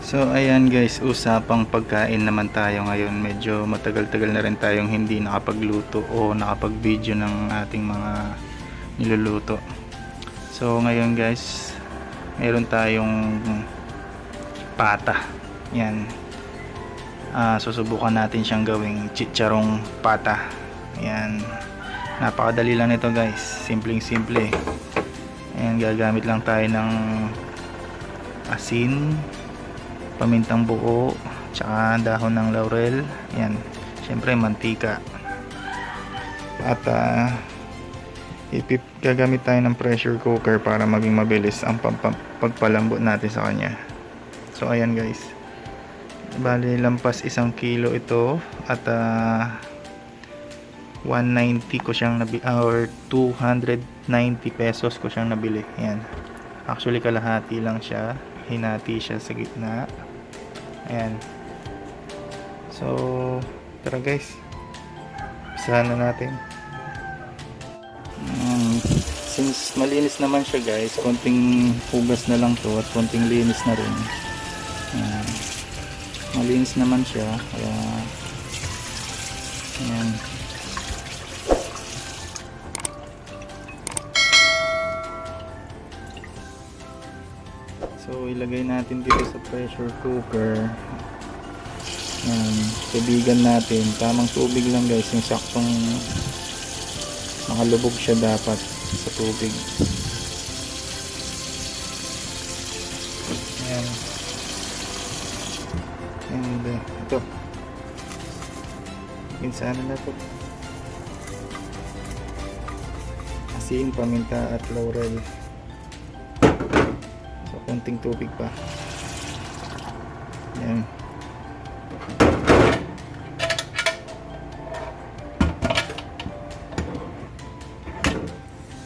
So ayan guys, usapang pagkain naman tayo ngayon. Medyo matagal-tagal na rin tayong hindi nakapagluto o nakapag-video ng ating mga niluluto. So ngayon guys, meron tayong pata. Yan. Susubukan natin siyang gawing chicharong pata. Yan. Napakadali lang nito guys. Simpleng-simple. Ayan, gagamit lang tayo ng asin, pamintang buo, tsaka dahon ng laurel. Yan, syempre mantika. At gagamit tayo ng pressure cooker para maging mabilis ang pagpalambot natin sa kanya. So ayan guys, bali lampas 1 kilo ito. At 190 ko siyang nabili, or 290 pesos ko siyang nabili. Yan, actually kalahati lang siya, hinati siya sa gitna. Ayan. So, tara guys. Usahan na natin. Since malinis naman siya guys, konting hugas na lang to at konting linis na rin. Ayan. Malinis naman siya, kaya ayan. So ilagay natin dito sa pressure cooker. Yan, tubigan natin. Tamang tubig lang guys, yung saktong makalubog siya dapat sa tubig. Yan. And ito. Minsan na to. Asin, paminta at laurel. Konting tubig pa. Yan.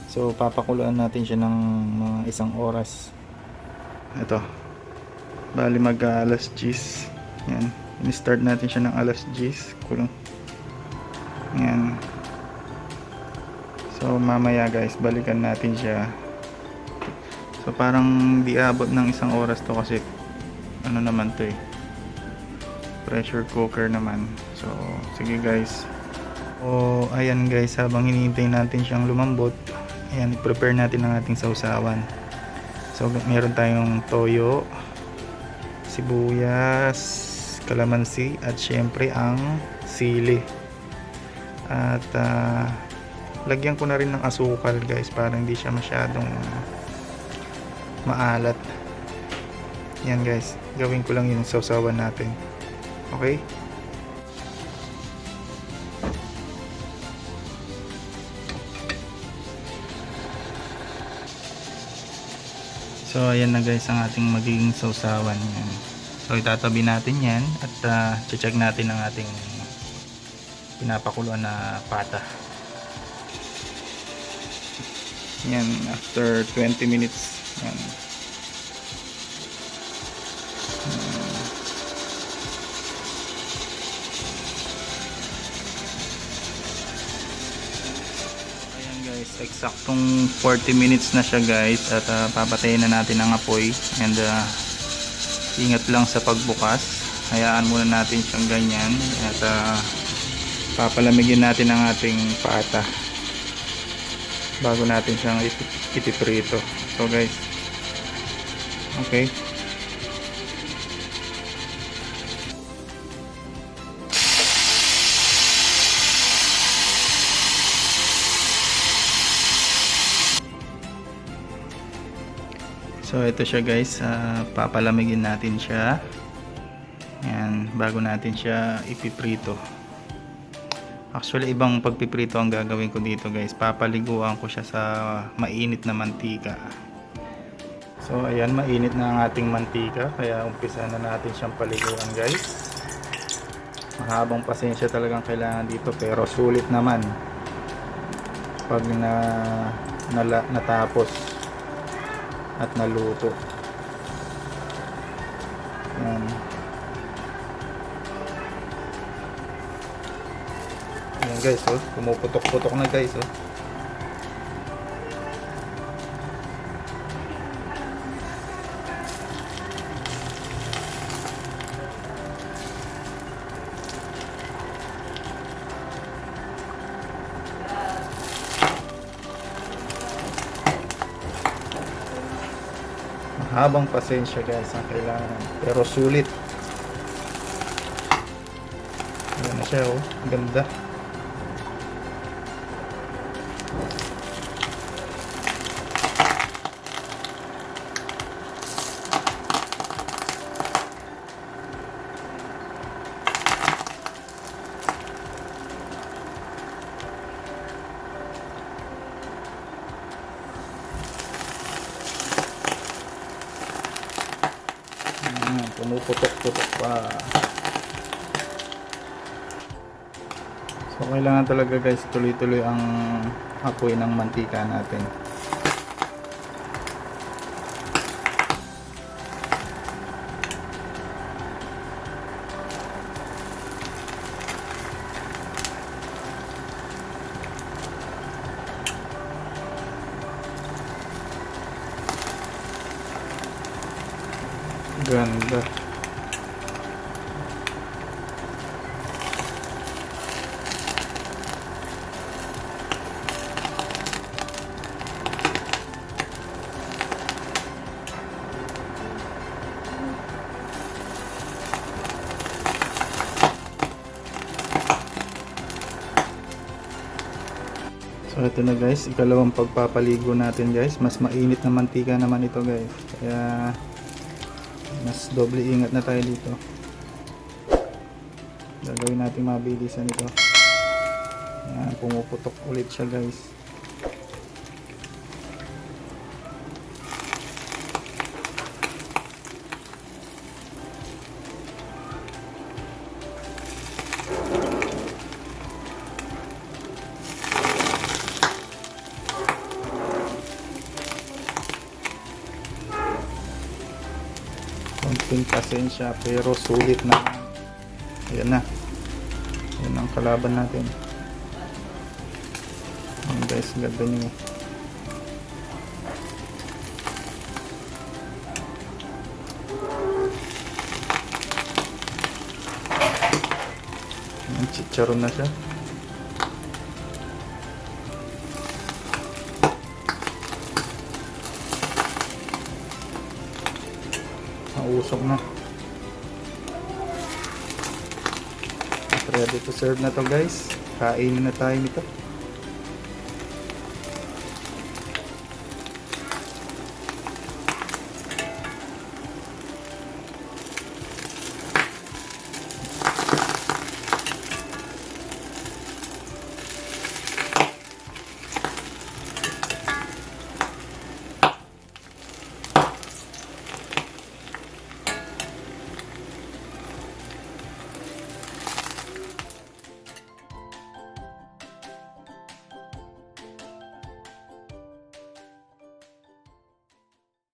So papakuluan natin siya ng mga 1 oras. Ito. Bali mag alas 10. Yan. I-start natin siya ng alas 10. Kulong. Yan. So mamaya guys, balikan natin siya. So parang di abot ng 1 oras to kasi ano naman to pressure cooker naman. So sige guys. O ayan guys, habang hinihintay natin siyang lumambot, ayan, i-prepare natin ang ating sausawan. So meron tayong toyo, sibuyas, kalamansi, at syempre ang sili. At lagyan ko na rin ng asukal guys para hindi siya masyadong maalat. Yan guys, gawin ko lang yung sausawan natin. Okay? So ayan na guys ang ating magiging sausawan. Yan. So itatabi natin yan at check natin ang ating pinapakuluan na pata. Yan, after 20 minutes. Yan. Ayan guys, eksaktong 40 minutes na siya guys. At papatayin na natin ang apoy. And ingat lang sa pagbukas. Hayaan muna natin siyang ganyan. At papalamigin natin ang ating pata bago natin siyang itiprito. So guys, okay. So ito siya guys, papalamigin natin siya. Yan, bago natin siya ipiprito. Actually ibang pagpiprito ang gagawin ko dito guys. Papaliguan ko siya sa mainit na mantika. So ayan, mainit na ang ating mantika, kaya umpisa na natin siyang paliguan guys. Mahabang pasensya talagang kailangan dito, pero sulit naman pag natapos at naluto. Yan. Ayan guys, oh, pumuputok-putok na guys, oh. Mahabang pasensya guys ang kailangan. Pero sulit. Ayan na siya oh. Ganda. Pumuputok-putok pa. So kailangan talaga guys tuloy-tuloy ang apoy ng mantika natin. Ganda. So ito na guys, ikalawang pagpapaligo natin guys. Mas mainit na mantika naman ito guys. Kaya mas doble ingat na tayo dito. Gagawin natin mabilisan ito. Ayan, pumuputok ulit siya guys. Konting pasensya pero sulit na. Ayan na. Ayan ang kalaban natin. Ayan guys, ganda nyo. Ayan, chicharon na siya. Usok na. Ready to serve na to guys. Kainin na tayo nito.